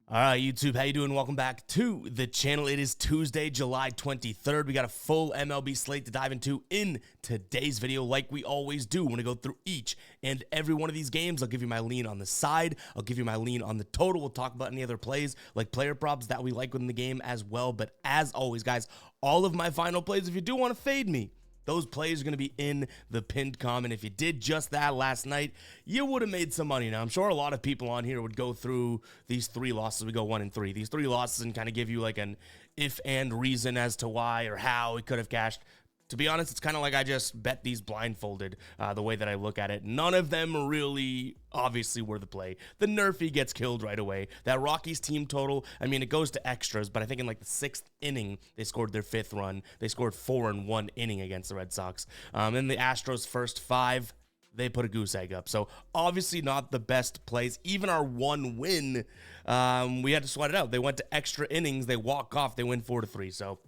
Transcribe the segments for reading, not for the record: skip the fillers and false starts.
All right, YouTube, how you doing? Welcome back to the channel. It is Tuesday, July 23rd. We got a full MLB slate to dive into in today's video. Like we always do, when I go through each and every one of these games, I'll give you my lean on the side. I'll give you my lean on the total. We'll talk about any other plays, like player props that we like within the game as well. But as always, guys, all of my final plays, if you do want to fade me, those plays are going to be in the pinned comment. If you did just that last night, you would have made some money. Now, I'm sure a lot of people on here would go through these three losses. We go 1-3. These three losses and kind of give you like an if and reason as to why or how it could have cashed. To be honest, it's kind of like I just bet these blindfolded the way that I look at it. None of them really obviously were the play. The Nerfy gets killed right away. That Rockies team total, I mean, it goes to extras, but I think in like the 6th inning, they scored their 5th run. They scored 4 in 1 inning against the Red Sox. Then the Astros' first 5, they put a goose egg up. So obviously not the best plays. Even our one win, we had to sweat it out. They went to extra innings. They walk off. They win 4-3. So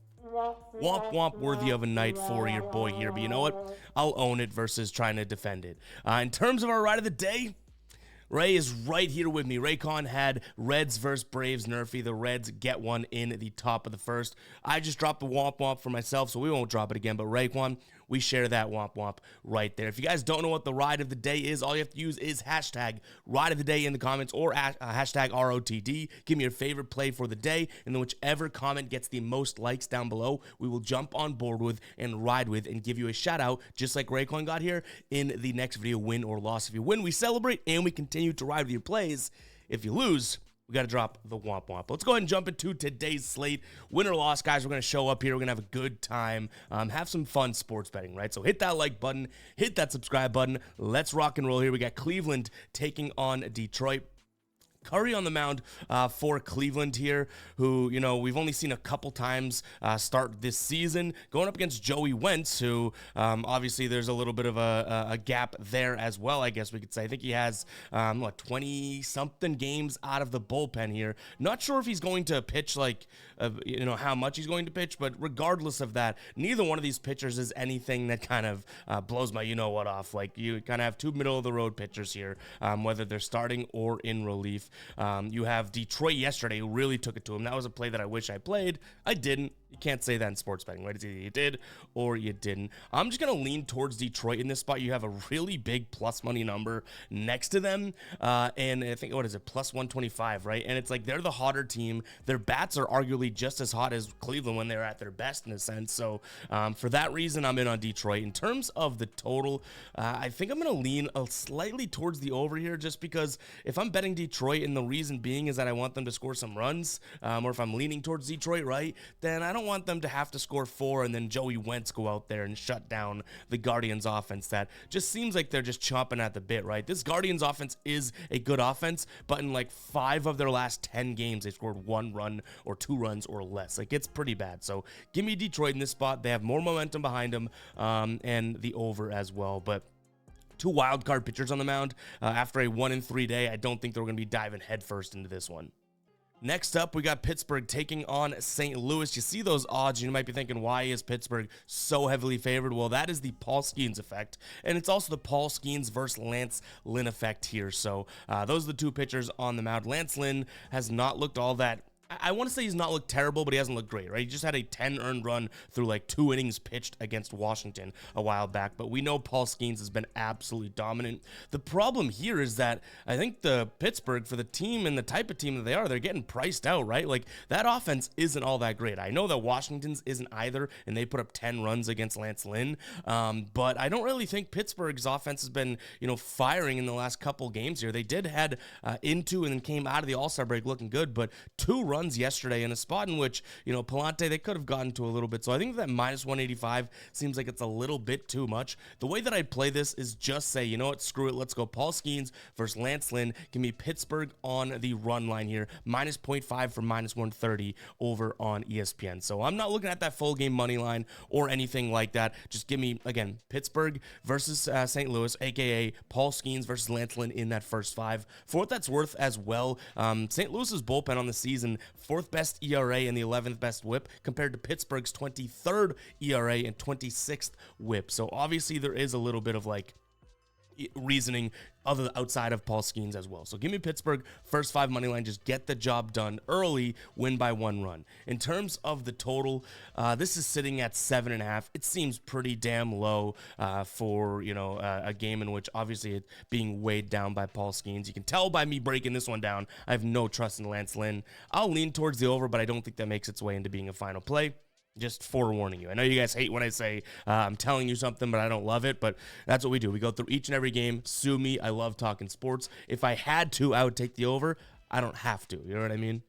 womp womp, worthy of a night for your boy here. But you know what? I'll own it versus trying to defend it. In terms of our ride of the day, Ray is right here with me. Raycon had Reds versus Braves Nerfy. The Reds get one in the top of the first. I just dropped the womp womp for myself, so we won't drop it again. But Raycon, we share that womp womp right there. If you guys don't know what the ride of the day is, all you have to use is hashtag ride of the day in the comments or hashtag ROTD. Give me your favorite play for the day, and then whichever comment gets the most likes down below, we will jump on board with and ride with and give you a shout out, just like Raycon got here in the next video, win or loss. If you win, we celebrate and we continue to ride with your plays. If you lose, we got to drop the womp womp. Let's go ahead and jump into today's slate. Win or loss, guys, we're going to show up here. We're going to have a good time, have some fun sports betting, right? So hit that like button, hit that subscribe button. Let's rock and roll here. We got Cleveland taking on Detroit. Curry on the mound for Cleveland here, who, you know, we've only seen a couple times start this season, going up against Joey Wentz, who obviously there's a little bit of a gap there as well, I guess we could say. I think he has, 20-something games out of the bullpen here. Not sure if he's going to pitch, like, how much he's going to pitch, but regardless of that, neither one of these pitchers is anything that kind of blows my you-know-what off. Like, you kind of have two middle-of-the-road pitchers here, whether they're starting or in relief. You have Detroit yesterday, who really took it to him. That was a play that I wish I played. I didn't. You can't say that in sports betting, right? It's either you did or you didn't. I'm just going to lean towards Detroit in this spot. You have a really big plus money number next to them. And I think, what is it, plus 125, right? And it's like they're the hotter team. Their bats are arguably just as hot as Cleveland when they're at their best in a sense. So for that reason, I'm in on Detroit. In terms of the total, I think I'm going to lean slightly towards the over here, just because if I'm betting Detroit, and the reason being is that I want them to score some runs, or if I'm leaning towards Detroit, right, then I don't want them to have to score 4 and then Joey Wentz go out there and shut down the Guardians offense. That just seems like they're just chomping at the bit, right? This Guardians offense is a good offense, but in like 5 of their last 10 games, they've scored 1 run or 2 runs or less. Like, it's pretty bad. So give me Detroit in this spot. They have more momentum behind them, and the over as well. But 2 wild card pitchers on the mound after a 1-3 day. I don't think they're going to be diving headfirst into this one. Next up, we got Pittsburgh taking on St. Louis. You see those odds, you might be thinking, why is Pittsburgh so heavily favored? Well, that is the Paul Skeens effect, and it's also the Paul Skeens versus Lance Lynn effect here. So those are the 2 pitchers on the mound. Lance Lynn has not looked all that, I want to say he's not looked terrible, but he hasn't looked great, right? He just had a 10 earned run through like 2 innings pitched against Washington a while back, but we know Paul Skeens has been absolutely dominant. The problem here is that I think the Pittsburgh, for the team and the type of team that they are, they're getting priced out, right? Like, that offense isn't all that great. I know that Washington's isn't either, and they put up 10 runs against Lance Lynn, but I don't really think Pittsburgh's offense has been, firing in the last couple games here. They did head into and then came out of the All-Star break looking good, but 2 runs yesterday in a spot in which, Palante, they could have gotten to a little bit. So I think that minus 185 seems like it's a little bit too much. The way that I'd play this is just say, you know what, screw it. Let's go Paul Skeens versus Lance Lynn. Give me Pittsburgh on the run line here. Minus 0.5 for minus 130 over on ESPN. So I'm not looking at that full game money line or anything like that. Just give me, again, Pittsburgh versus St. Louis, aka Paul Skeens versus Lance Lynn in that first 5. For what that's worth as well, St. Louis's bullpen on the season, 4th best ERA and the 11th best whip, compared to Pittsburgh's 23rd ERA and 26th whip. So obviously there is a little bit of like, reasoning other outside of Paul Skeens as well. So give me Pittsburgh first 5 money line. Just get the job done early, win by 1 run. In terms of the total, this is sitting at 7.5. It seems pretty damn low for a game in which obviously it being weighed down by Paul Skeens. You can tell by me breaking this one down, I have no trust in Lance Lynn. I'll lean towards the over, but I don't think that makes its way into being a final play. Just forewarning you. I know you guys hate when I say I'm telling you something, but I don't love it. But that's what we do. We go through each and every game. Sue me. I love talking sports. If I had to, I would take the over. I don't have to. You know what I mean?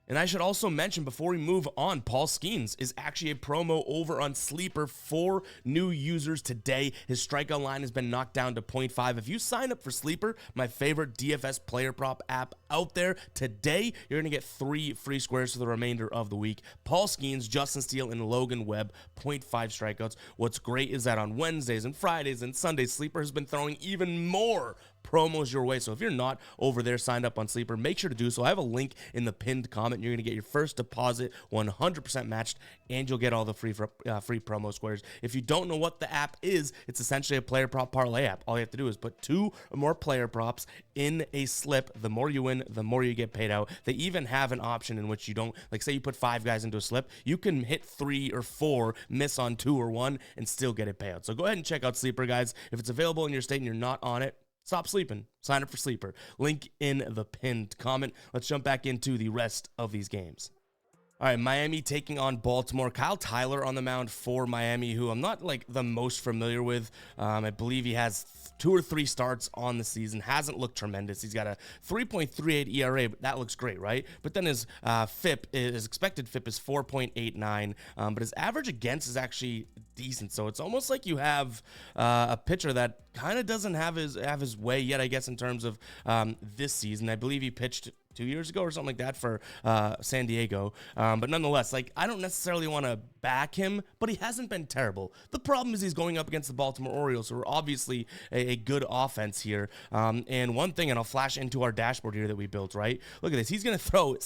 And I should also mention before we move on, Paul Skeens is actually a promo over on Sleeper for new users today. His strikeout line has been knocked down to 0.5. If you sign up for Sleeper, my favorite DFS player prop app out there, today you're going to get 3 free squares for the remainder of the week. Paul Skeens, Justin Steele, and Logan Webb, 0.5 strikeouts. What's great is that on Wednesdays and Fridays and Sundays, Sleeper has been throwing even more promos your way. So if you're not over there signed up on Sleeper, make sure to do so. I have a link in the pinned comment. You're going to get your first deposit 100% matched, and you'll get all the free promo squares. If you don't know what the app is, it's essentially a player prop parlay app. All you have to do is put 2 or more player props in a slip. The more you win, the more you get paid out. They even have an option in which you don't, like say you put 5 guys into a slip, you can hit 3 or 4, miss on 2 or 1, and still get a payout. So go ahead and check out Sleeper, guys. If it's available in your state and you're not on it, stop sleeping. Sign up for Sleeper. Link in the pinned comment. Let's jump back into the rest of these games. All right, Miami taking on Baltimore. Kyle Tyler on the mound for Miami, who I'm not like the most familiar with. I believe he has 2 or 3 starts on the season. Hasn't looked tremendous. He's got a 3.38 ERA, but that looks great, right? But then his his expected FIP is 4.89, but his average against is actually decent. So it's almost like you have a pitcher that kind of doesn't have his way yet, I guess, in terms of this season. I believe he pitched 2 years ago or something like that for San Diego. But nonetheless, like, I don't necessarily want to back him, but he hasn't been terrible. The problem is he's going up against the Baltimore Orioles, who are obviously a good offense here. And one thing, and I'll flash into our dashboard here that we built, right? Look at this. He's going to throw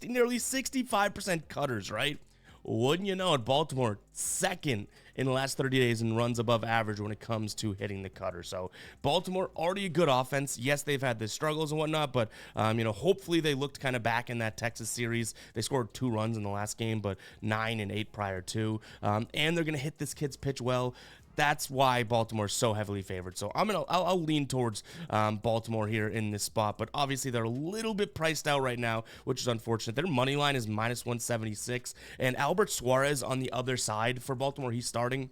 nearly 65% cutters, right? Wouldn't you know it, Baltimore second in the last 30 days and runs above average when it comes to hitting the cutter. So Baltimore already a good offense. Yes, they've had the struggles and whatnot, but hopefully they looked kind of back in that Texas series. They scored 2 runs in the last game, but 9 and 8 prior to. And they're gonna hit this kid's pitch well. That's why Baltimore's so heavily favored. So I'll lean towards Baltimore here in this spot, but obviously they're a little bit priced out right now, which is unfortunate. Their money line is minus 176, and Albert Suarez on the other side for Baltimore, he's starting.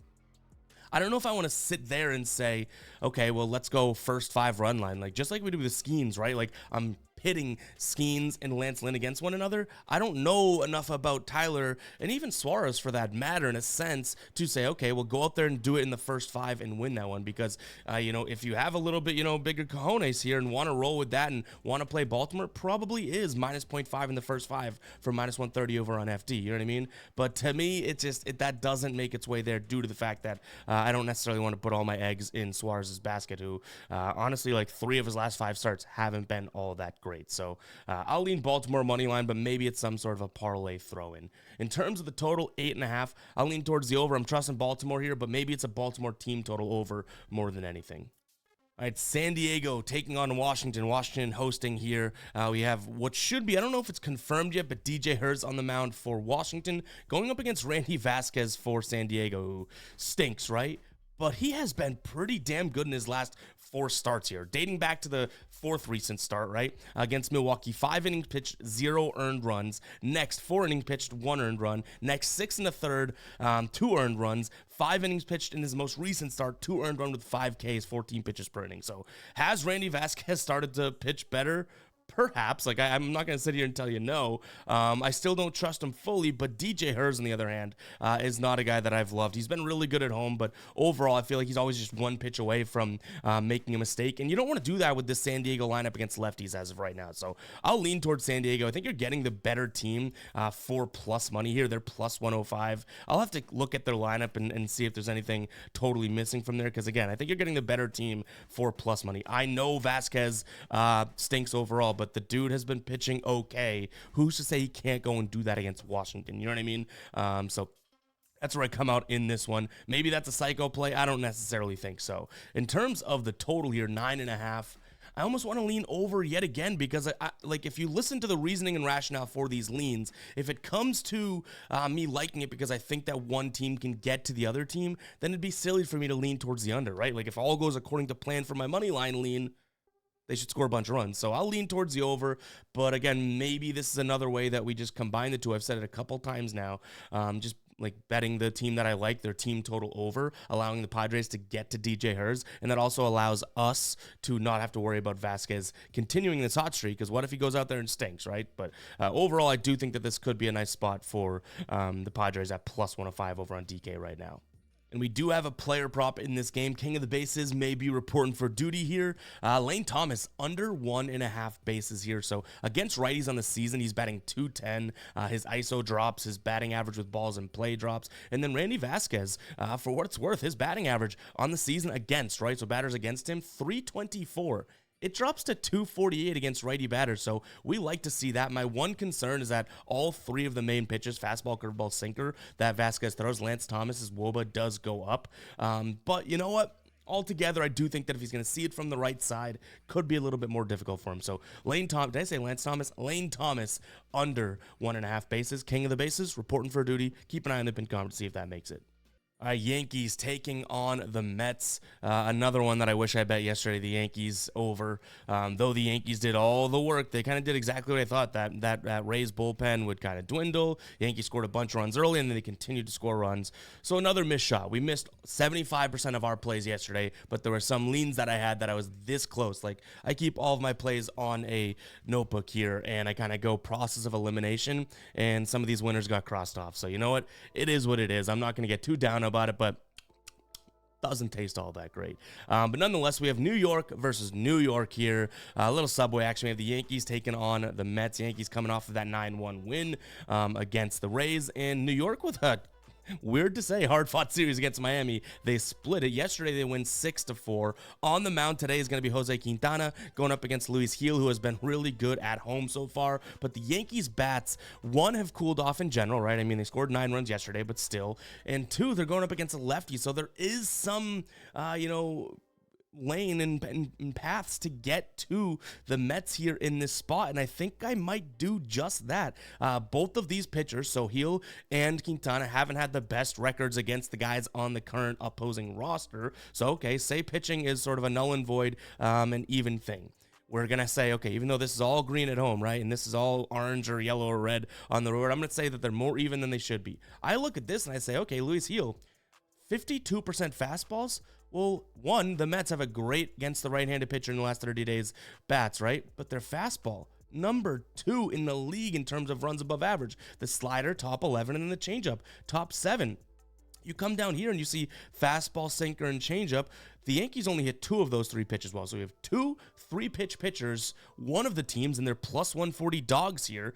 I don't know if I want to sit there and say, okay, well, let's go first 5 run line, like just like we do with the Skeens, right? Like I'm pitting Skeens and Lance Lynn against one another. I don't know enough about Tyler and even Suarez for that matter in a sense to say, okay, well, go out there and do it in the first 5 and win that one, because if you have a little bit bigger cojones here and want to roll with that and want to play Baltimore, probably is minus 0.5 in the first 5 for minus 130 over on FD. You know what I mean? But to me, that doesn't make its way there due to the fact that I don't necessarily want to put all my eggs in Suarez's basket, who honestly, like 3 of his last 5 starts haven't been all that great. So I'll lean Baltimore money line, but maybe it's some sort of a parlay throw in. In terms of the total, 8.5, I'll lean towards the over. I'm trusting Baltimore here, but maybe it's a Baltimore team total over more than anything. All right, San Diego taking on Washington. Washington hosting here. We have what should be, I don't know if it's confirmed yet, but DJ Herz on the mound for Washington, going up against Randy Vasquez for San Diego, who stinks, right? But he has been pretty damn good in his last 4 starts here, dating back to the 4th recent start, right? Against Milwaukee, 5 innings pitched, 0 earned runs. Next, 4 innings pitched, 1 earned run. Next, 6 in the 3rd, 2 earned runs. 5 innings pitched in his most recent start, 2 earned run with 5 Ks, 14 pitches per inning. So has Randy Vasquez started to pitch better? Perhaps. Like, I'm not going to sit here and tell you no. I still don't trust him fully, but DJ Herz, on the other hand, is not a guy that I've loved. He's been really good at home, but overall, I feel like he's always just 1 pitch away from making a mistake, and you don't want to do that with this San Diego lineup against lefties as of right now. So I'll lean towards San Diego. I think you're getting the better team for plus money here. They're plus 105. I'll have to look at their lineup and see if there's anything totally missing from there, because, again, I think you're getting the better team for plus money. I know Vasquez stinks overall, but the dude has been pitching okay. Who's to say he can't go and do that against Washington? You know what I mean? So That's where I come out in this one. Maybe that's a psycho play. I don't necessarily think so. In terms of the total here, 9.5, I almost want to lean over yet again because like if you listen to the reasoning and rationale for these leans, if it comes to me liking it because I think that one team can get to the other team, then it'd be silly for me to lean towards the under, right? Like if all goes according to plan for my money line lean, they should score a bunch of runs. So I'll lean towards the over. But again, maybe this is another way that we just combine the two. I've said it a couple times now. Just like betting the team that I like, their team total over, allowing the Padres to get to DJ Herz. And that also allows us to not have to worry about Vasquez continuing this hot streak, because what if he goes out there and stinks, right? But overall, I do think that this could be a nice spot for the Padres at plus 105 over on DK right now. And we do have a player prop in this game. King of the bases may be reporting for duty here. Lane Thomas, under 1.5 bases here. So against righties on the season, he's batting .210. His ISO drops, his batting average with balls in play drops. And then Randy Vasquez, for what it's worth, his batting average on the season against, right? So batters against him, .324. It drops to .248 against righty batters, so we like to see that. My one concern is that all three of the main pitches, fastball, curveball, sinker, that Vasquez throws, Lance Thomas's WOBA does go up. But you know what? Altogether, I do think that if he's going to see it from the right side, could be a little bit more difficult for him. So Lane Thomas, did I say Lance Thomas? Lane Thomas under 1.5 bases. King of the bases, reporting for duty. Keep an eye on the pin comment to see if that makes it. Yankees taking on the Mets. Another one that I wish I bet yesterday, the Yankees over. Though the Yankees did all the work, they kind of did exactly what I thought. That Rays bullpen would kind of dwindle. Yankees scored a bunch of runs early, and then they continued to score runs. So another missed shot. We missed 75% of our plays yesterday, but there were some leans that I had that I was this close. Like, I keep all of my plays on a notebook here, and I kind of go process of elimination, and some of these winners got crossed off. So you know what? It is what it is. I'm not going to get too down about it, but doesn't taste all that great. But nonetheless, we have New York versus New York here. A little Subway action. We have the Yankees taking on the Mets. Yankees coming off of that 9-1 win against the Rays, and New York with a weird to say, hard-fought series against Miami. They split it. Yesterday, they win 6-4. On the mound today is going to be Jose Quintana going up against Luis Gil, who has been really good at home so far. But the Yankees' bats, one, have cooled off in general, right? I mean, they scored 9 runs yesterday, but still. And two, they're going up against a lefty, so there is some, lane and paths to get to the Mets here in this spot, and I think I might do just that. Both of these pitchers, so Gil and Quintana, haven't had the best records against the guys on the current opposing roster. So, okay, say pitching is sort of a null and void, an even thing. We're going to say, okay, even though this is all green at home, right, and this is all orange or yellow or red on the road, I'm going to say that they're more even than they should be. I look at this and I say, okay, Luis Gil, 52% fastballs. Well, one, the Mets have a great against the right-handed pitcher in the last 30 days bats, right? But their fastball, number 2 in the league in terms of runs above average. The slider, top 11, and then the changeup, top 7. You come down here and you see fastball, sinker, and changeup. The Yankees only hit 2 of those 3 pitches well. So we have 2 3-pitch pitchers. One of the teams, and they're plus 140 dogs here,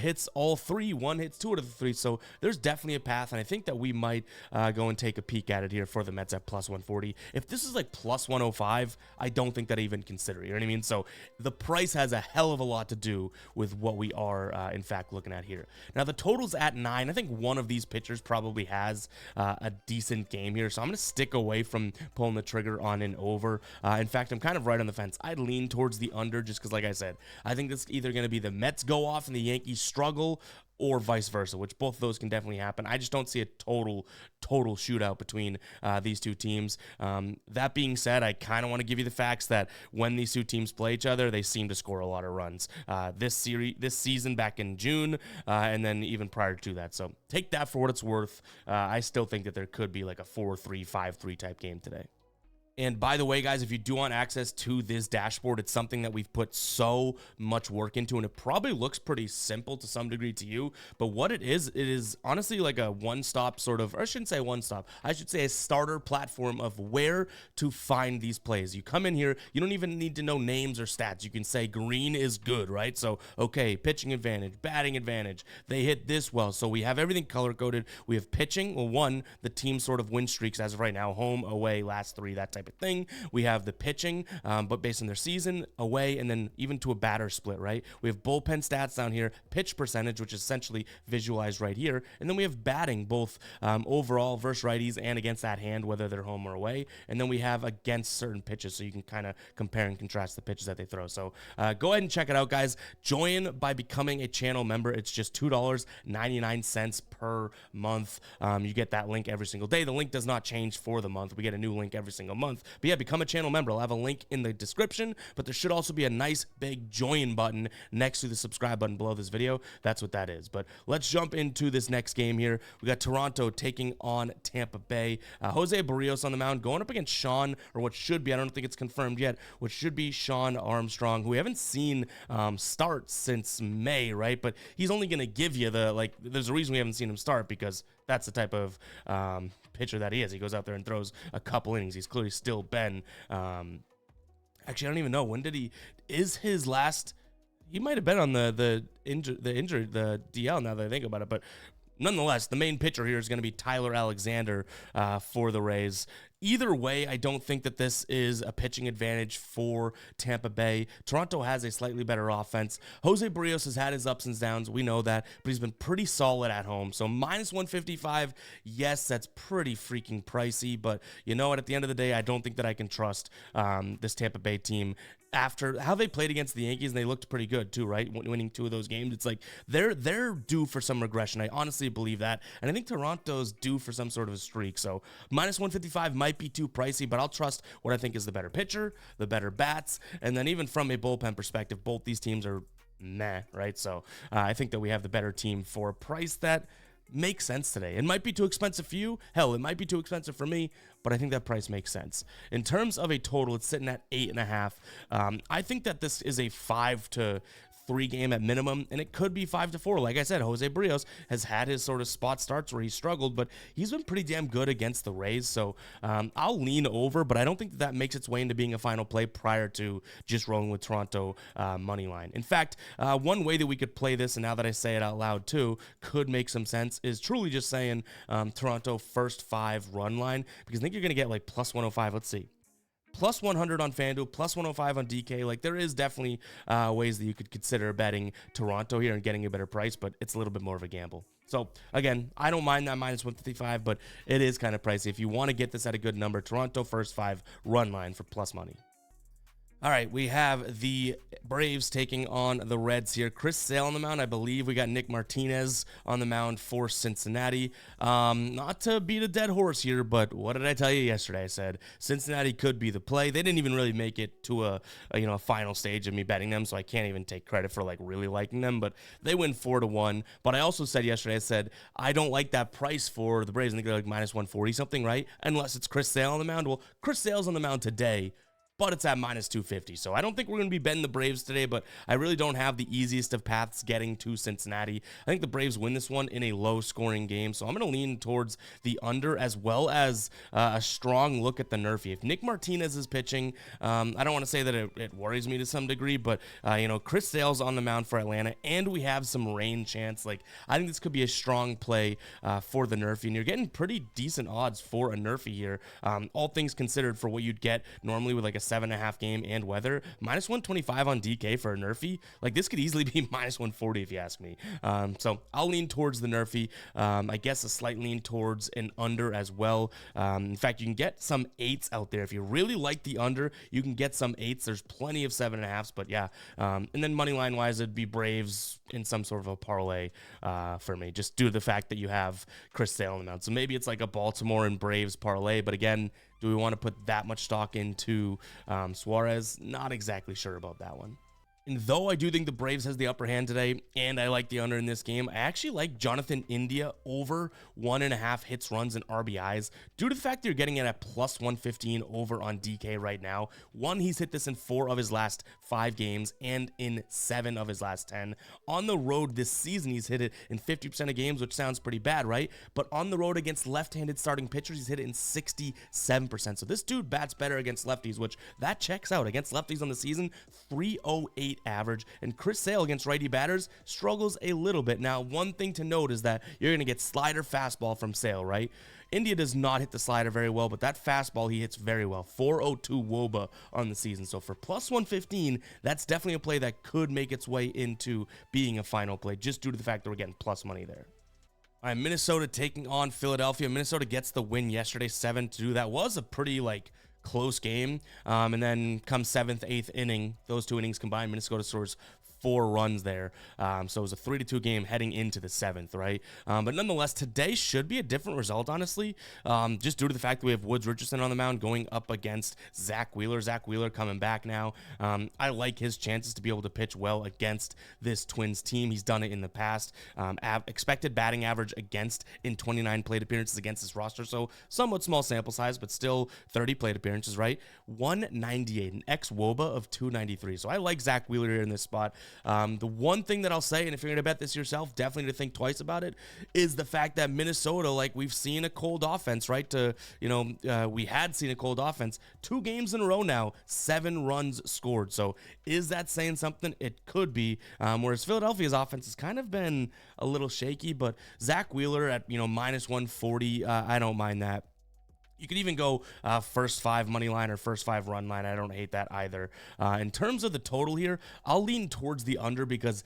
hits all 3. One hits 2 out of the 3. So there's definitely a path, and I think that we might go and take a peek at it here for the Mets at plus 140. If this is like plus 105, I don't think that I even consider it. You know what I mean? So the price has a hell of a lot to do with what we are, in fact, looking at here. Now, the total's at 9. I think one of these pitchers probably has a decent game here. So I'm going to stick away from pulling the trigger on an over. In fact, I'm kind of right on the fence. I'd lean towards the under just because, like I said, I think it's either going to be the Mets go off and the Yankees struggle, or vice versa, which both of those can definitely happen. I just don't see a total shootout between these two teams. That being said, I kind of want to give you the facts that when these two teams play each other, they seem to score a lot of runs. This season back in June, and then even prior to that. So take that for what it's worth. I still think that there could be like a 4-3, 5-3 type game today. And by the way, guys, if you do want access to this dashboard, it's something that we've put so much work into, and it probably looks pretty simple to some degree to you. But what it is honestly like a one-stop sort of, or I shouldn't say one-stop, I should say a starter platform of where to find these plays. You come in here, you don't even need to know names or stats. You can say green is good, right? So, okay, pitching advantage, batting advantage. They hit this well. So we have everything color-coded. We have pitching. Well, one, the team sort of win streaks as of right now, home, away, last 3, that type type of thing. We have the pitching, but based on their season, away, and then even to a batter split, right? We have bullpen stats down here, pitch percentage, which is essentially visualized right here, and then we have batting, both overall versus righties and against that hand, whether they're home or away, and then we have against certain pitches, so you can kind of compare and contrast the pitches that they throw. So go ahead and check it out, guys. Join by becoming a channel member. It's just $2.99 per month. You get that link every single day. The link does not change for the month. We get a new link every single month. But yeah, become a channel member. I'll have a link in the description, but there should also be a nice big join button next to the subscribe button below this video. That's what that is. But let's jump into this next game here. We got Toronto taking on Tampa Bay. Jose Barrios on the mound, going up against Sean, or what should be, I don't think it's confirmed yet, what should be Sean Armstrong, who we haven't seen start since May, right? But he's only going to give you there's a reason we haven't seen him start, because that's the type of pitcher that he is. He goes out there and throws a couple innings. He's clearly still been, actually, I don't even know. When did he might have been on the DL now that I think about it, but nonetheless, the main pitcher here is going to be Tyler Alexander for the Rays. Either way, I don't think that this is a pitching advantage for Tampa Bay. Toronto has a slightly better offense. Jose Barrios has had his ups and downs. We know that, but he's been pretty solid at home. So minus 155, yes, that's pretty freaking pricey. But you know what? At the end of the day, I don't think that I can trust this Tampa Bay team. After how they played against the Yankees, and they looked pretty good too, right? Winning 2 of those games. It's like they're due for some regression. I honestly believe that. And I think Toronto's due for some sort of a streak. So minus 155 might be too pricey, but I'll trust what I think is the better pitcher, the better bats, and then even from a bullpen perspective, both these teams are meh, right? So I think that we have the better team for a price that makes sense today. It might be too expensive for you. Hell, it might be too expensive for me, but I think that price makes sense. In terms of a total, it's sitting at 8.5. I think that this is a 5-3 game at minimum, and it could be 5-4. Like I said, Jose Barrios has had his sort of spot starts where he struggled, but he's been pretty damn good against the Rays. So I'll lean over, but I don't think that makes its way into being a final play prior to just rolling with Toronto money line. In fact, one way that we could play this, and now that I say it out loud too, could make some sense, is truly just saying Toronto first 5 run line, because I think you're going to get like plus 105. Let's see. Plus 100 on FanDuel, plus 105 on DK. Like, there is definitely ways that you could consider betting Toronto here and getting a better price, but it's a little bit more of a gamble. So, again, I don't mind that minus 155, but it is kind of pricey. If you want to get this at a good number, Toronto first 5 run line for plus money. All right, we have the Braves taking on the Reds here. Chris Sale on the mound, I believe. We got Nick Martinez on the mound for Cincinnati. Not to beat a dead horse here, but what did I tell you yesterday? I said Cincinnati could be the play. They didn't even really make it to a final stage of me betting them, so I can't even take credit for like really liking them. But they win 4-1. But I also said yesterday, I said I don't like that price for the Braves. I think they're like minus 140 something, right? Unless it's Chris Sale on the mound. Well, Chris Sale's on the mound today, but it's at minus 250. So I don't think we're going to be betting the Braves today, but I really don't have the easiest of paths getting to Cincinnati. I think the Braves win this one in a low-scoring game, so I'm going to lean towards the under, as well as a strong look at the Nerfy. If Nick Martinez is pitching, I don't want to say that it worries me to some degree, but Chris Sale's on the mound for Atlanta, and we have some rain chance. Like, I think this could be a strong play for the Nerfy, and you're getting pretty decent odds for a Nerfy here. All things considered, for what you'd get normally with like a 7.5 game and weather, minus 125 on DK for a Nerfy. Like, this could easily be minus 140 if you ask me. So I'll lean towards the Nerfy. I guess a slight lean towards an under as well. In fact, you can get some 8s out there. If you really like the under, you can get some 8s. There's plenty of 7.5s, but yeah. And then money line wise, it'd be Braves in some sort of a parlay for me, just due to the fact that you have Chris Sale on the mound. So maybe it's like a Baltimore and Braves parlay, but again, do we want to put that much stock into Suarez? Not exactly sure about that one. And though I do think the Braves has the upper hand today, and I like the under in this game, I actually like Jonathan India over 1.5 hits, runs, and RBIs due to the fact that you're getting it at plus 115 over on DK right now. One, he's hit this in 4 of his last 5 games and in 7 of his last 10. On the road this season, he's hit it in 50% of games, which sounds pretty bad, right? But on the road against left-handed starting pitchers, he's hit it in 67%. So this dude bats better against lefties, which that checks out. Against lefties on the season, 308 .248 average, and Chris Sale against righty batters struggles a little bit. Now, one thing to note is that you're going to get slider fastball from Sale, right? India does not hit the slider very well, but that fastball he hits very well. 402 WOBA on the season. So for plus 115, that's definitely a play that could make its way into being a final play, just due to the fact that we're getting plus money there. All right, Minnesota taking on Philadelphia. Minnesota gets the win yesterday, 7-2. That was a pretty, close game. And then come 7th, 8th inning, those two innings combined, Minnesota scores 4 runs there. So it was a 3-2 game heading into the 7th, right? But nonetheless, today should be a different result, honestly, just due to the fact that we have Woods Richardson on the mound going up against Zach Wheeler. Zach Wheeler coming back now. I like his chances to be able to pitch well against this Twins team. He's done it in the past. Expected batting average against in 29 plate appearances against this roster, so somewhat small sample size, but still 30 plate appearances, right? 198, an ex-WOBA of 293. So I like Zach Wheeler here in this spot. The one thing that I'll say, and if you're going to bet this yourself, definitely to think twice about it, is the fact that Minnesota, we've seen a cold offense, right? We had seen a cold offense 2 games in a row now, 7 runs scored. So is that saying something? It could be. Whereas Philadelphia's offense has kind of been a little shaky, but Zach Wheeler at, minus 140, I don't mind that. You could even go first 5 money line or first 5 run line. I don't hate that either. In terms of the total here, I'll lean towards the under because,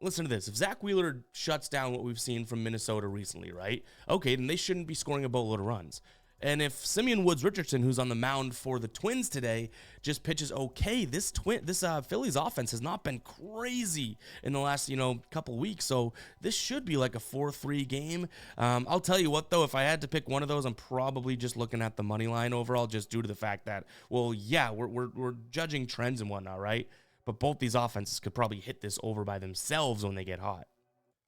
listen to this. If Zach Wheeler shuts down what we've seen from Minnesota recently, right? Okay, then they shouldn't be scoring a boatload of runs. And if Simeon Woods Richardson, who's on the mound for the Twins today, just pitches okay, this Phillies offense has not been crazy in the last, couple weeks. So this should be like a 4-3 game. I'll tell you what, though, if I had to pick one of those, I'm probably just looking at the money line overall, just due to the fact that, well, yeah, we're judging trends and whatnot, right? But both these offenses could probably hit this over by themselves when they get hot.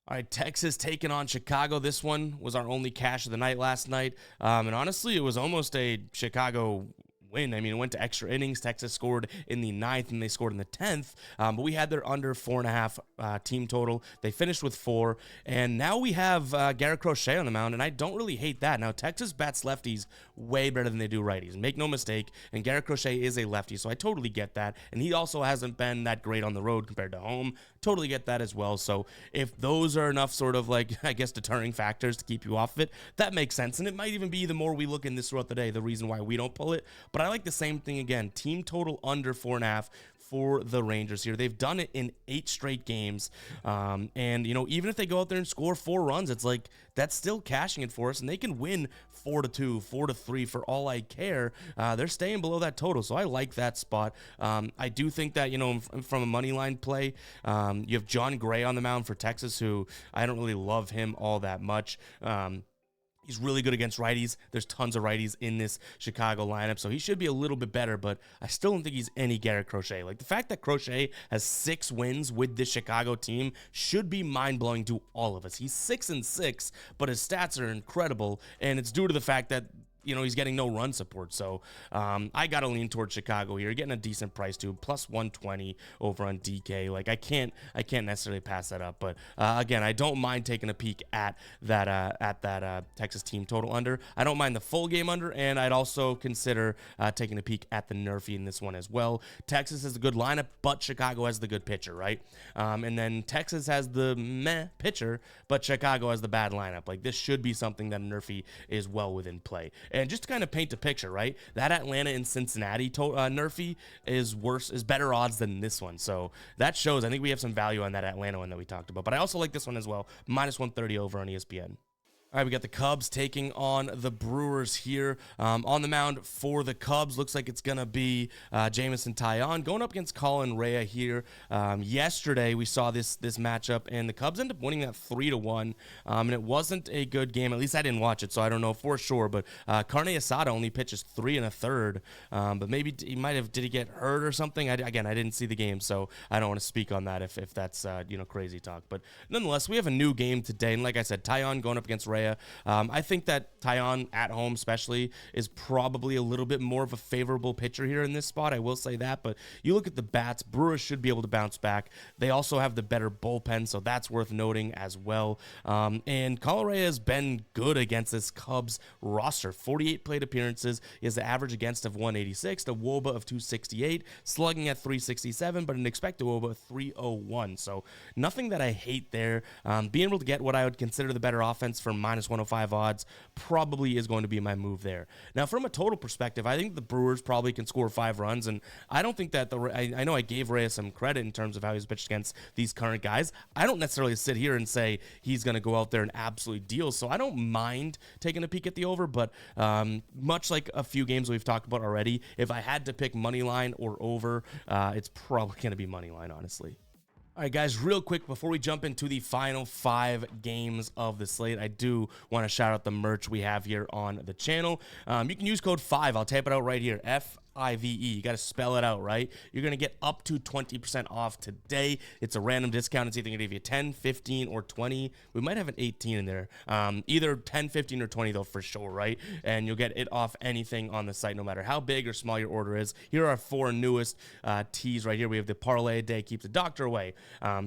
All right, Texas taking on Chicago. This one was our only cash of the night last night. And honestly, it was almost a Chicago win. I mean, it went to extra innings. Texas scored in the 9th and they scored in the 10th. But we had their under 4.5 team total. They finished with 4. And now we have Garrett Crochet on the mound, and I don't really hate that. Now, Texas bats lefties way better than they do righties. Make no mistake. And Garrett Crochet is a lefty, so I totally get that. And he also hasn't been that great on the road compared to home. Totally get that as well. So if those are enough sort of deterring factors to keep you off of it, that makes sense. And it might even be, the more we look in this throughout the day, the reason why we don't pull it. But I like the same thing again. Team total under 4.5 for the Rangers here. They've done it in 8 straight games. And, even if they go out there and score 4 runs, it's that's still cashing it for us. And they can win 4-2, 4-3 for all I care. They're staying below that total. So I like that spot. I do think that, from a money line play, you have John Gray on the mound for Texas, who I don't really love him all that much. He's really good against righties. There's tons of righties in this Chicago lineup, so he should be a little bit better, but I still don't think he's any Garrett Crochet. The fact that Crochet has 6 wins with this Chicago team should be mind-blowing to all of us. He's 6-6, but his stats are incredible, and it's due to the fact that he's getting no run support. So I got to lean towards Chicago here. Getting a decent price too, plus 120 over on DK. I can't necessarily pass that up. But again, I don't mind taking a peek at that Texas team total under. I don't mind the full game under, and I'd also consider taking a peek at the Nerfy in this one as well. Texas has a good lineup, but Chicago has the good pitcher, right? And then Texas has the meh pitcher, but Chicago has the bad lineup. This should be something that Nerfy is well within play. And just to kind of paint a picture, right? That Atlanta and Cincinnati Nerfy is better odds than this one. So that shows, I think we have some value on that Atlanta one that we talked about. But I also like this one as well. Minus 130 over on ESPN. All right, we got the Cubs taking on the Brewers here. On the mound for the Cubs, looks like it's going to be Jameson Taillon going up against Colin Rea here. Yesterday, we saw this matchup, and the Cubs ended up winning that 3-1, and it wasn't a good game. At least I didn't watch it, so I don't know for sure, but Carne Asada only pitches 3 1/3, but maybe did he get hurt or something? I didn't see the game, so I don't want to speak on that if that's crazy talk. But nonetheless, we have a new game today, and like I said, Taillon going up against Rea. Correa. I think that Taillon at home especially is probably a little bit more of a favorable pitcher here in this spot. I will say that, but you look at the bats, Brewers should be able to bounce back. They also have the better bullpen, so that's worth noting as well. And Correa has been good against this Cubs roster. 48 plate appearances. He has an average against of 186, a WOBA of 268, slugging at 367, but an expected WOBA of 301. So nothing that I hate there. Being able to get what I would consider the better offense for minus 105 odds probably is going to be my move there. Now, from a total perspective, I think the Brewers probably can score 5 runs, and I don't think that I know I gave Reyes some credit in terms of how he's pitched against these current guys. I don't necessarily sit here and say he's going to go out there and absolutely deal, so I don't mind taking a peek at the over, but much like a few games we've talked about already, if I had to pick money line or over, it's probably going to be money line, honestly. All right, guys, real quick, before we jump into the final 5 games of the slate, I do want to shout out the merch we have here on the channel. You can use code 5. I'll type it out right here, FIVE. You got to spell it out, right? You're going to get up to 20% off today. It's a random discount. It's either going to give you 10, 15, or 20. We might have an 18 in there. Either 10, 15, or 20, though, for sure, right? And you'll get it off anything on the site, no matter how big or small your order is. Here are our 4 newest tees right here. We have the Parlay Day Keeps the Doctor Away.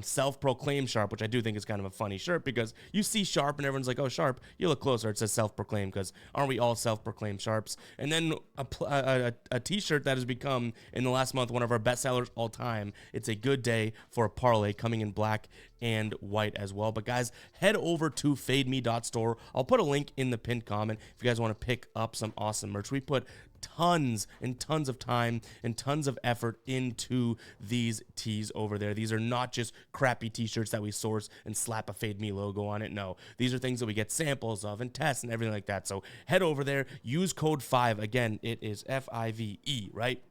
Self-proclaimed Sharp, which I do think is kind of a funny shirt because you see Sharp and everyone's like, oh, Sharp. You look closer. It says self-proclaimed because aren't we all self-proclaimed Sharps? And then a t-shirt that has become, in the last month, one of our best sellers all time. It's a good day for a parlay, coming in black and white as well. But guys, head over to fademe.store. I'll put a link in the pinned comment if you guys want to pick up some awesome merch. We put tons and tons of time and tons of effort into these tees over there. These are not just crappy t-shirts that we source and slap a Fade Me logo on it. No, these are things that we get samples of and tests and everything like that. So head over there, use code 5. Again, it is FIVE, right?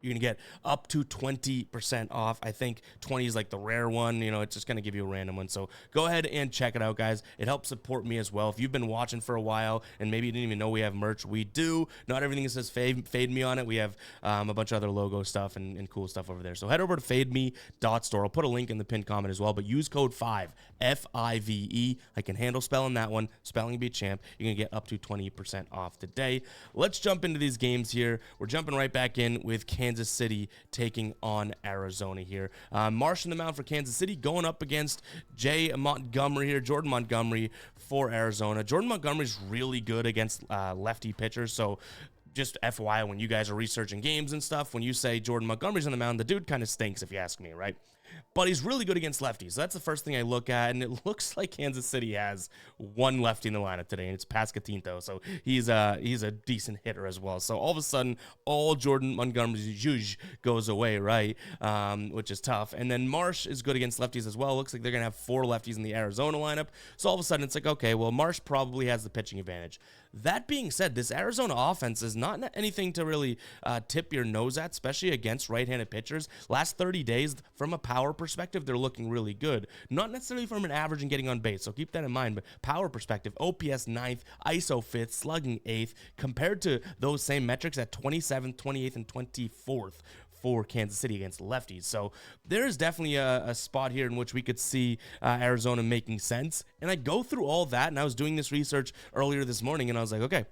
You're going to get up to 20% off. I think 20 is like the rare one. You know, it's just going to give you a random one. So go ahead and check it out, guys. It helps support me as well. If you've been watching for a while and maybe you didn't even know we have merch, we do. Not everything says Fade Me on it. We have a bunch of other logo stuff and cool stuff over there. So head over to fademe.store. I'll put a link in the pinned comment as well, but use code 5, FIVE. I can handle spelling that one. Spelling be champ. You're going to get up to 20% off today. Let's jump into these games here. We're jumping right back in with Kansas City taking on Arizona here. Marsh in the mound for Kansas City, going up against Jordan Montgomery for Arizona. Jordan Montgomery's really good against lefty pitchers, so just FYI, when you guys are researching games and stuff, when you say Jordan Montgomery's on the mound, the dude kind of stinks, if you ask me, right? But he's really good against lefties. So that's the first thing I look at, and it looks like Kansas City has one lefty in the lineup today, and it's Pascatinto. So he's a decent hitter as well. So all of a sudden, all Jordan Montgomery's juge goes away, right? Which is tough. And then Marsh is good against lefties as well. Looks like they're going to have 4 lefties in the Arizona lineup. So all of a sudden, it's like, okay, well, Marsh probably has the pitching advantage. That being said, this Arizona offense is not anything to really tip your nose at, especially against right-handed pitchers. Last 30 days, from a power perspective, they're looking really good. Not necessarily from an average and getting on base, so keep that in mind. But power perspective, OPS 9th, ISO 5th, slugging 8th, compared to those same metrics at 27th, 28th, and 24th. For Kansas City against lefties. So there is definitely a spot here in which we could see Arizona making sense. And I go through all that, and I was doing this research earlier this morning, and I was like, okay,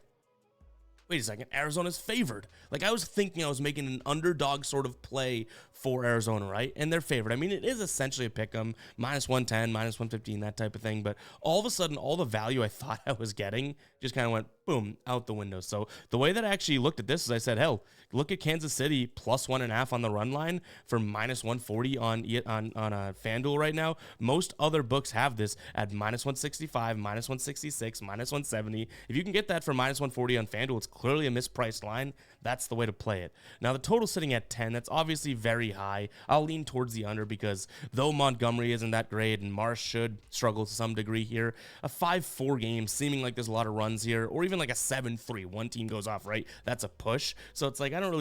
wait a second, Arizona's favored. Like, I was thinking I was making an underdog sort of play for Arizona, right? And they're favored. I mean, it is essentially a pick 'em, minus 110, minus 115, that type of thing. But all of a sudden, all the value I thought I was getting just kind of went, boom, out the window. So the way that I actually looked at this is I said, hell, look at Kansas City plus 1.5 on the run line for minus 140 on FanDuel right now. Most other books have this at minus 165, minus 166, minus 170. If you can get that for minus 140 on FanDuel, it's clearly a mispriced line. That's the way to play it. Now, the total sitting at 10, that's obviously very high. I'll lean towards the under because though Montgomery isn't that great and Marsh should struggle to some degree here, a 5-4 game seeming like there's a lot of runs here, or even like a 7-3, one team goes off, right? That's a push. So it's like I don't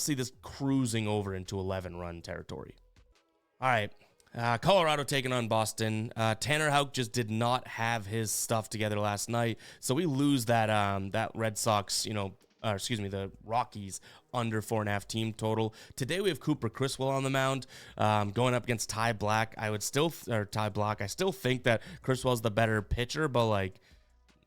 see this cruising over into 11-run territory. All right. Colorado taking on Boston. Tanner Houck just did not have his stuff together last night, so we lose that Red Sox, the Rockies under 4.5 team total. Today we have Cooper Criswell on the mound, going up against Ty Black. I still think that Criswell's the better pitcher, but like,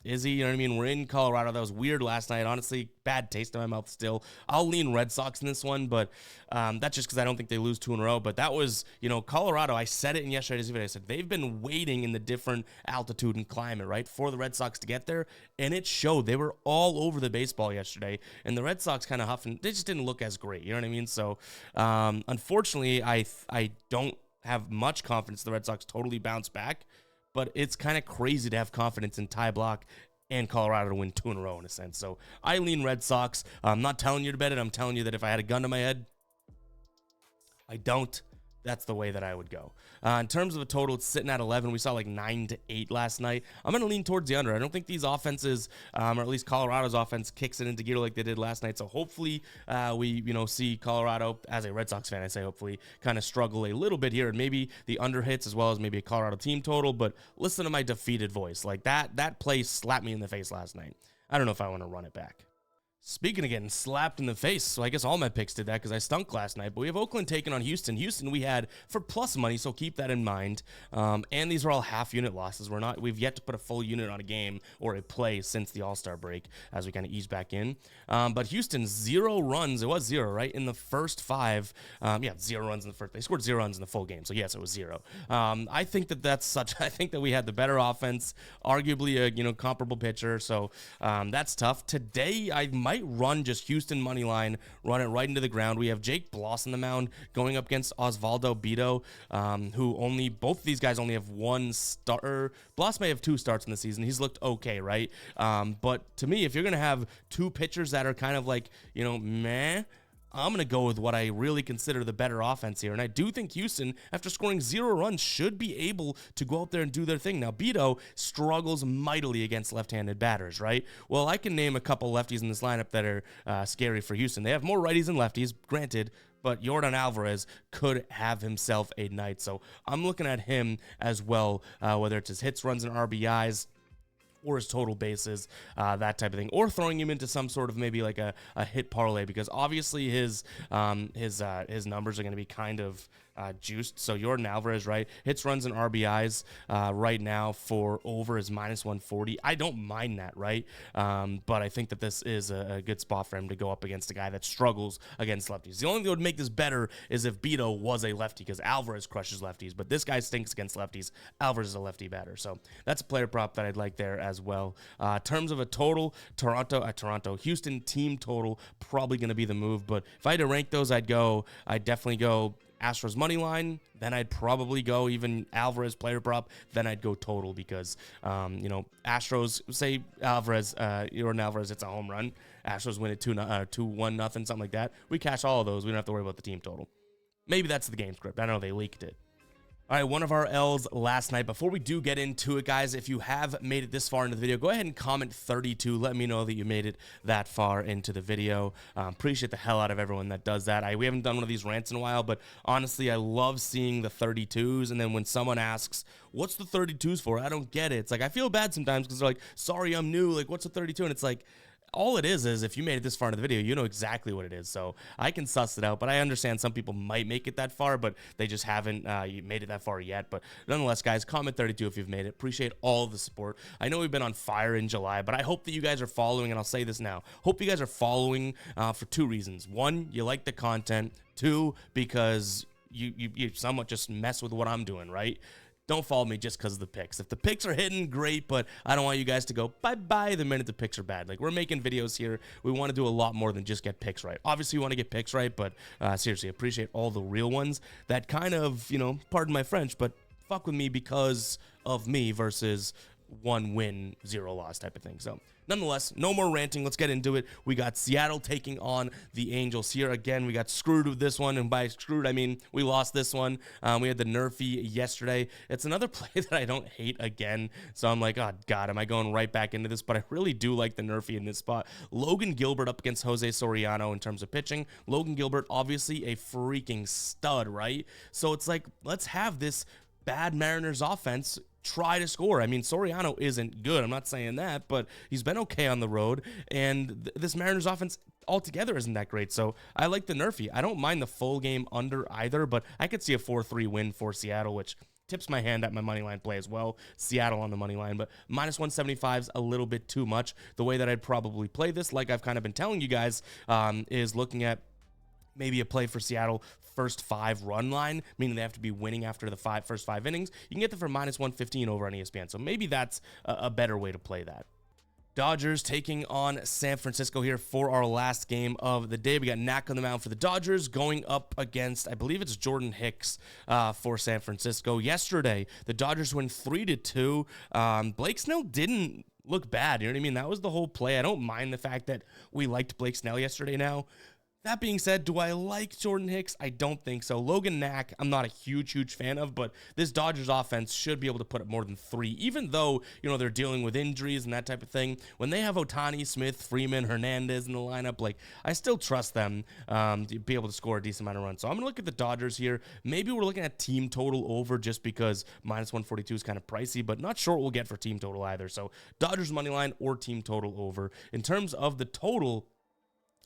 is he? You know what I mean? We're in Colorado. That was weird last night. Honestly, bad taste in my mouth still. I'll lean Red Sox in this one, but that's just because I don't think they lose 2 in a row. But that was, Colorado. I said it in yesterday's video. I said they've been waiting in the different altitude and climate, right, for the Red Sox to get there, and it showed. They were all over the baseball yesterday, and the Red Sox kind of huffing. They just didn't look as great. You know what I mean? So, unfortunately, I don't have much confidence the Red Sox totally bounce back. But it's kind of crazy to have confidence in Ty Block and Colorado to win 2 in a row in a sense. So I lean Red Sox. I'm not telling you to bet it. I'm telling you that if I had a gun to my head, I don't. That's the way that I would go. In terms of a total, it's sitting at 11. We saw like 9-8 last night. I'm going to lean towards the under. I don't think these offenses, or at least Colorado's offense, kicks it into gear like they did last night. So hopefully we, see Colorado, as a Red Sox fan, I say hopefully, kind of struggle a little bit here. And maybe the under hits as well as maybe a Colorado team total. But listen to my defeated voice. Like that play slapped me in the face last night. I don't know if I want to run it back. Speaking of getting slapped in the face, so I guess all my picks did that because I stunk last night. But we have Oakland taking on Houston. Houston we had for plus money, so keep that in mind. And these are all half-unit losses. We've yet to put a full unit on a game or a play since the All-Star break as we kind of ease back in. But Houston, 0 runs. It was 0, right? In the first 5. 0 runs in the first. They scored 0 runs in the full game, so yes, it was 0. I think I think that we had the better offense, arguably a comparable pitcher. So that's tough. Today, I might run just Houston money line, run it right into the ground. We have Jake Bloss on the mound going up against Osvaldo Bido, who both of these guys only have 1 start. Bloss may have 2 starts in the season. He's looked okay, right? But to me, if you're going to have 2 pitchers that are kind of like, meh, I'm going to go with what I really consider the better offense here. And I do think Houston, after scoring 0 runs, should be able to go out there and do their thing. Now, Bido struggles mightily against left-handed batters, right? Well, I can name a couple lefties in this lineup that are scary for Houston. They have more righties than lefties, granted, but Yordan Alvarez could have himself a night. So I'm looking at him as well, whether it's his hits, runs, and RBIs, or his total bases, that type of thing, or throwing him into some sort of maybe like a hit parlay, because obviously his numbers are going to be kind of juiced. So Yordan Alvarez, right, hits, runs, and RBIs right now for over is -140. I don't mind that, right? But I think that this is a good spot for him to go up against a guy that struggles against lefties. The only thing that would make this better is if Bido was a lefty, because Alvarez crushes lefties, but this guy stinks against lefties. Alvarez is a lefty batter, so that's a player prop that I'd like there as well. In terms of a total, Houston team total probably going to be the move, but if I had to rank those, I'd definitely go Astros money line, then I'd probably go even Alvarez player prop, then I'd go total, because Astros, say Alvarez, Yordan Alvarez, it's a home run, Astros win it 2-1 nothing, something like that. We cash all of those. We don't have to worry about the team total. Maybe that's the game script. I don't know, they leaked it. All right, one of our L's last night. Before we do get into it, guys, if you have made it this far into the video, go ahead and comment 32. Let me know that you made it that far into the video. Appreciate the hell out of everyone that does that. We haven't done one of these rants in a while, but honestly, I love seeing the 32s. And then when someone asks, what's the 32s for? I don't get it. It's like, I feel bad sometimes because they're like, sorry, I'm new. Like, what's the 32? And it's like, all it is if you made it this far into the video, you know exactly what it is. So I can suss it out, but I understand some people might make it that far, but they just haven't made it that far yet. But nonetheless, guys, comment 32 if you've made it. Appreciate all the support. I know we've been on fire in July, but I hope that you guys are following, and I'll say this now. Hope you guys are following for 2 reasons. 1, you like the content. 2, because you somewhat just mess with what I'm doing, right? Don't follow me just because of the picks. If the picks are hitting, great, but I don't want you guys to go bye-bye the minute the picks are bad. Like, we're making videos here. We want to do a lot more than just get picks right. Obviously, we want to get picks right, but seriously, appreciate all the real ones that kind of, pardon my French, but fuck with me because of me versus 1 win, 0 loss type of thing. So nonetheless, no more ranting. Let's get into it. We got Seattle taking on the Angels here. Again, we got screwed with this one, and by screwed, I mean we lost this one. We had the Nerfy yesterday. It's another play that I don't hate again, so I'm like, oh, God, am I going right back into this? But I really do like the Nerfy in this spot. Logan Gilbert up against Jose Soriano in terms of pitching. Logan Gilbert, obviously a freaking stud, right? So it's like, let's have this bad Mariners offense try to score. I mean, Soriano isn't good. I'm not saying that, but he's been okay on the road. And this Mariners offense altogether isn't that great. So I like the Nerfy. I don't mind the full game under either, but I could see a 4-3 win for Seattle, which tips my hand at my money line play as well. Seattle on the money line, but minus 175 is a little bit too much. The way that I'd probably play this, like I've kind of been telling you guys, is looking at maybe a play for Seattle first 5 run line, meaning they have to be winning after the first 5 innings. You can get them for minus 115 over on ESPN. So maybe that's a better way to play that. Dodgers taking on San Francisco here for our last game of the day. We got Knack on the mound for the Dodgers going up against, I believe it's Jordan Hicks for San Francisco. Yesterday, the Dodgers win 3-2. Blake Snell didn't look bad. You know what I mean? That was the whole play. I don't mind the fact that we liked Blake Snell yesterday now. That being said, do I like Jordan Hicks? I don't think so. Logan Knack, I'm not a huge fan of, but this Dodgers offense should be able to put up more than 3, even though, you know, they're dealing with injuries and that type of thing. When they have Ohtani, Smith, Freeman, Hernandez in the lineup, like, I still trust them to be able to score a decent amount of runs. So I'm going to look at the Dodgers here. Maybe we're looking at team total over just because minus 142 is kind of pricey, but not sure what we'll get for team total either. So Dodgers money line or team total over. In terms of the total,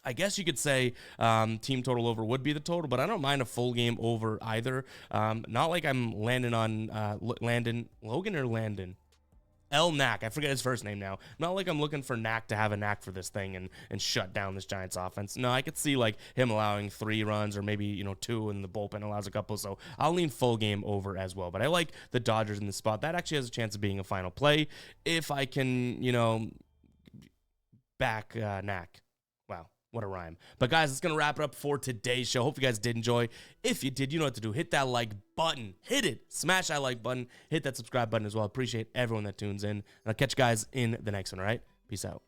I guess you could say team total over would be the total, but I don't mind a full game over either. Not like I'm landing on Logan L. Knack. I forget his first name now. Not like I'm looking for Knack to have a knack for this thing and shut down this Giants offense. No, I could see like him allowing 3 runs or maybe, you know, 2, and the bullpen allows a couple. So I'll lean full game over as well. But I like the Dodgers in this spot. That actually has a chance of being a final play if I can, you know, back Knack. Wow. What a rhyme. But guys, it's going to wrap it up for today's show. Hope you guys did enjoy. If you did, you know what to do. Hit that like button. Hit it. Smash that like button. Hit that subscribe button as well. Appreciate everyone that tunes in. And I'll catch you guys in the next one, all right? Peace out.